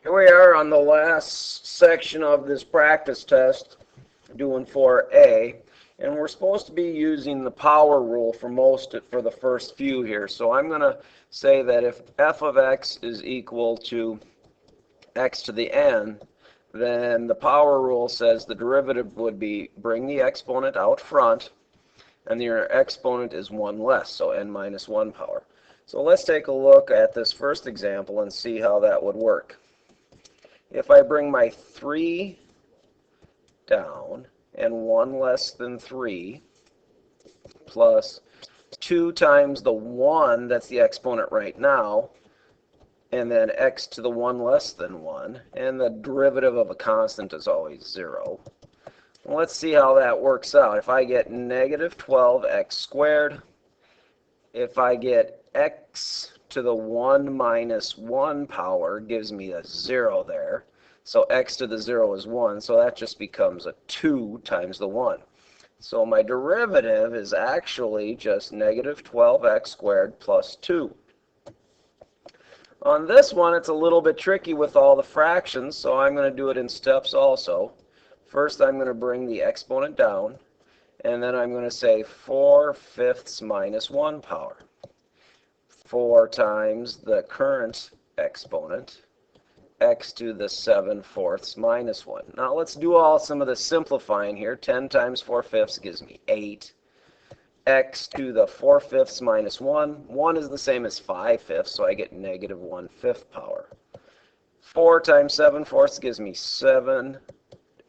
Here we are on the last section of this practice test, doing 4A, and we're supposed to be using the power rule for the first few here. So I'm going to say that if f of x is equal to x to the n, then the power rule says the derivative would be bring the exponent out front, and your exponent is 1 less, so n minus 1 power. So let's take a look at this first example and see how that would work. If I bring my 3 down and 1 less than 3 plus 2 times the 1, that's the exponent right now, and then x to the 1 less than 1, and the derivative of a constant is always 0. Well, let's see how that works out. If I get negative 12x squared, if I get x to the 1 minus 1 power, gives me a 0 there. So x to the 0 is 1, so that just becomes a 2 times the 1. So my derivative is actually just negative 12x squared plus 2. On this one, it's a little bit tricky with all the fractions, so I'm going to do it in steps also. First, I'm going to bring the exponent down, and then I'm going to say 4/5 minus 1 power. 4 times the current exponent, x to the 7/4 minus 1. Now let's do some of the simplifying here. 10 times 4/5 gives me 8. X to the 4/5 minus 1. 1 is the same as 5/5, so I get negative 1/5 power. 4 times 7/4 gives me 7.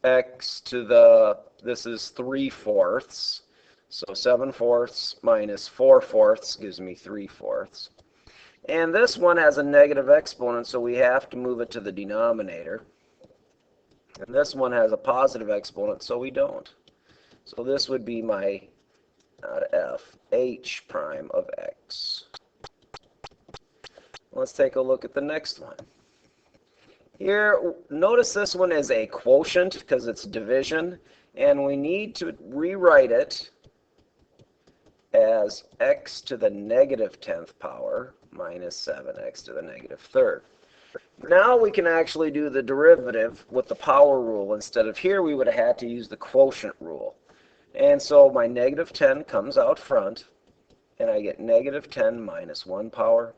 X to the, this is 3/4. So 7/4 minus 4/4 gives me 3/4. And this one has a negative exponent, so we have to move it to the denominator. And this one has a positive exponent, so we don't. So this would be my, not f, h prime of x. Let's take a look at the next one. Here, notice this one is a quotient because it's division, and we need to rewrite it as x to the negative 10th power minus 7x to the negative 3rd. Now we can actually do the derivative with the power rule. Instead of here, we would have had to use the quotient rule. And so my negative 10 comes out front, and I get negative 10 minus 1 power.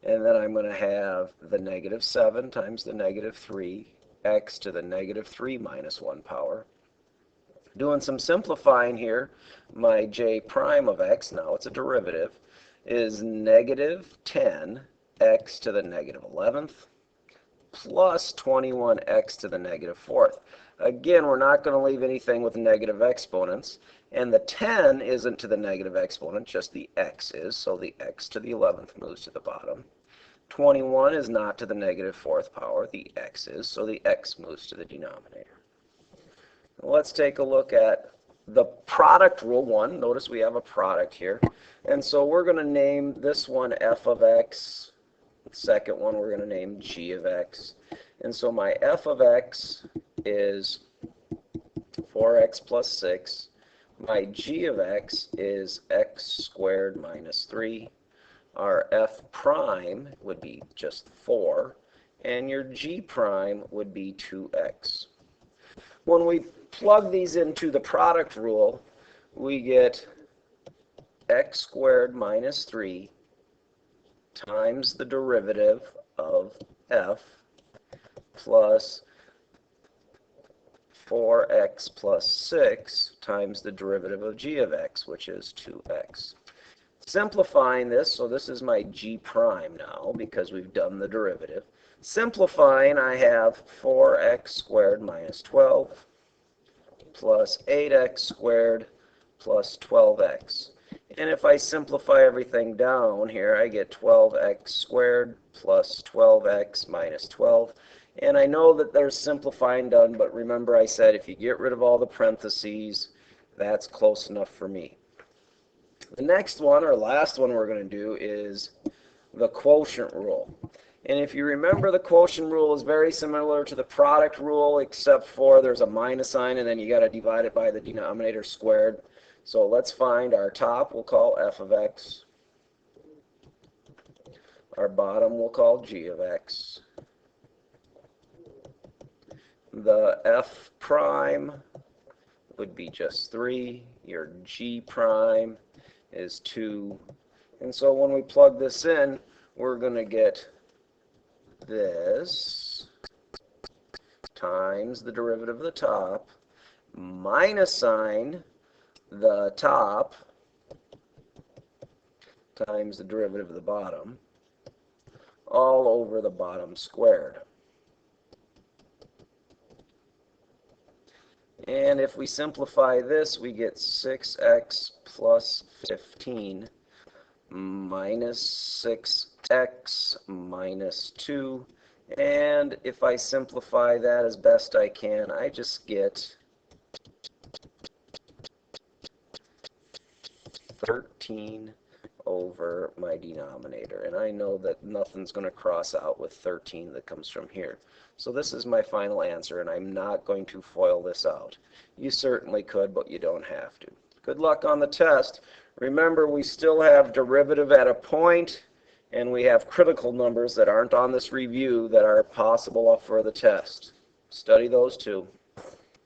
And then I'm going to have the negative 7 times the negative 3, x to the negative 3 minus 1 power. Doing some simplifying here, my j prime of x, now it's a derivative, is negative 10 x to the negative 11th plus 21x to the negative 4th. Again, we're not going to leave anything with negative exponents, and the 10 isn't to the negative exponent, just the x is, so the x to the 11th moves to the bottom. 21 is not to the negative 4th power, the x is, so the x moves to the denominator. Let's take a look at the product rule 1. Notice we have a product here. And so we're going to name this one f of x. The second one we're going to name g of x. And so my f of x is 4x plus 6. My g of x is x squared minus 3. Our f prime would be just 4. And your g prime would be 2x. When we plug these into the product rule, we get x squared minus 3 times the derivative of f plus 4x plus 6 times the derivative of g of x, which is 2x. Simplifying this, so this is my g prime now because we've done the derivative. Simplifying, I have 4x squared minus 12 plus 8x squared plus 12x. And if I simplify everything down here, I get 12x squared plus 12x minus 12. And I know that there's simplifying done, but remember I said if you get rid of all the parentheses, that's close enough for me. The next one, or last one we're going to do, is the quotient rule. And if you remember, the quotient rule is very similar to the product rule, except for there's a minus sign, and then you got to divide it by the denominator squared. So let's find our top, we'll call f of x. Our bottom we'll call g of x. the f prime would be just 3. Your g prime is 2. And so when we plug this in, we're going to get this times the derivative of the top minus sine the top times the derivative of the bottom all over the bottom squared. And if we simplify this, we get 6x plus 15 minus 6x minus 2. And if I simplify that as best I can, I just get 13 over my denominator. And I know that nothing's going to cross out with 13 that comes from here. So this is my final answer, and I'm not going to FOIL this out. You certainly could, but you don't have to. Good luck on the test. Remember, we still have derivative at a point, and we have critical numbers that aren't on this review that are possible for the test. Study those too.